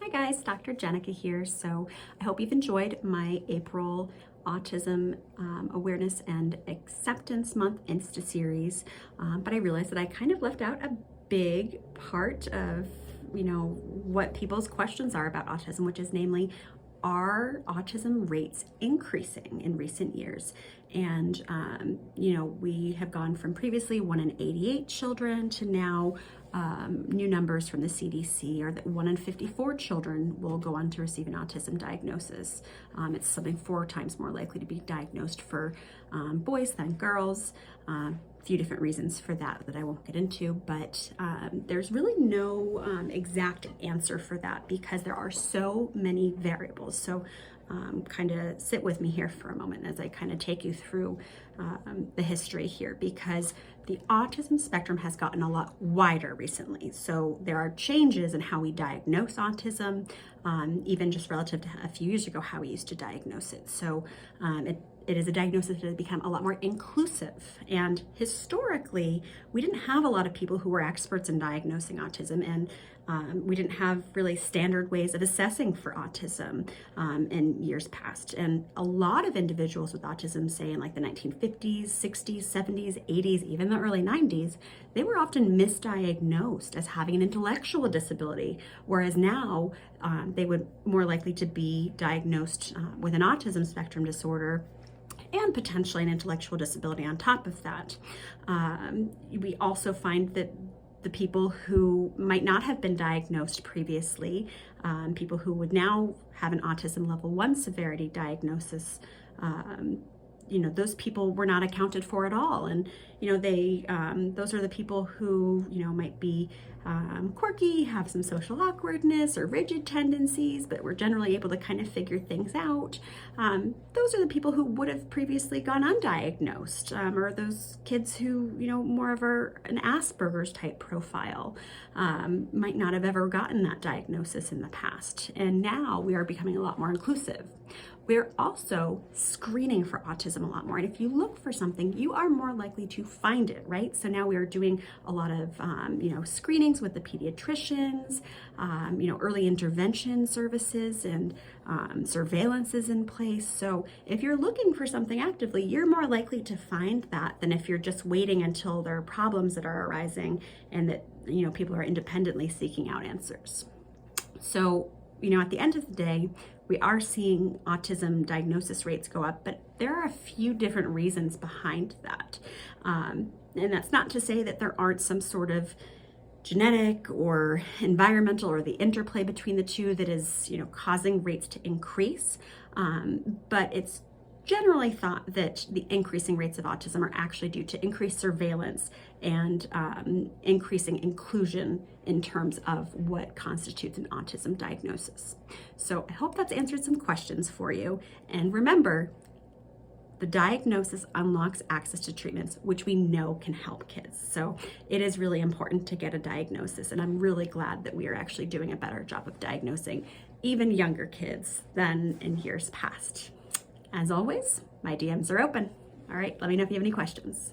Hi guys, Dr. Jenica here. So I hope you've enjoyed my April Autism Awareness and Acceptance Month Insta series, but I realized that I kind of left out a big part of, what people's questions are about autism, which is namely, are autism rates increasing in recent years? And, we have gone from previously 1 in 88 children to now new numbers from the CDC are that 1 in 54 children will go on to receive an autism diagnosis. It's something 4 times more likely to be diagnosed for boys than girls. Few different reasons for that I won't get into, but there's really no exact answer for that because there are so many variables. So kind of sit with me here for a moment as I kind of take you through the history here, because the autism spectrum has gotten a lot wider recently. So there are changes in how we diagnose autism, even just relative to a few years ago, how we used to diagnose it. So it is a diagnosis that has become a lot more inclusive. And historically, we didn't have a lot of people who were experts in diagnosing autism, and we didn't have really standard ways of assessing for autism in years past. And a lot of individuals with autism, say in like the 1950s, 60s, 70s, 80s, even the early 90s, they were often misdiagnosed as having an intellectual disability, whereas now they would more likely to be diagnosed with an autism spectrum disorder and potentially an intellectual disability on top of that. We also find that the people who might not have been diagnosed previously, people who would now have an autism level 1 severity diagnosis, those people were not accounted for at all. And, those are the people who, might be quirky, have some social awkwardness or rigid tendencies, but were generally able to kind of figure things out. Those are the people who would have previously gone undiagnosed, or those kids who, more of an Asperger's type profile, might not have ever gotten that diagnosis in the past. And now we are becoming a lot more inclusive. We're also screening for autism a lot more. And if you look for something, you are more likely to find it, right? So now we are doing a lot of, screenings with the pediatricians, early intervention services and surveillance is in place. So if you're looking for something actively, you're more likely to find that than if you're just waiting until there are problems that are arising and that, people are independently seeking out answers. So, at the end of the day, we are seeing autism diagnosis rates go up, but there are a few different reasons behind that. And that's not to say that there aren't some sort of genetic or environmental or the interplay between the two that is, causing rates to increase. But it's generally thought that the increasing rates of autism are actually due to increased surveillance and increasing inclusion in terms of what constitutes an autism diagnosis. So I hope that's answered some questions for you. And remember, the diagnosis unlocks access to treatments, which we know can help kids. So it is really important to get a diagnosis. And I'm really glad that we are actually doing a better job of diagnosing even younger kids than in years past. As always, my DMs are open. All right, let me know if you have any questions.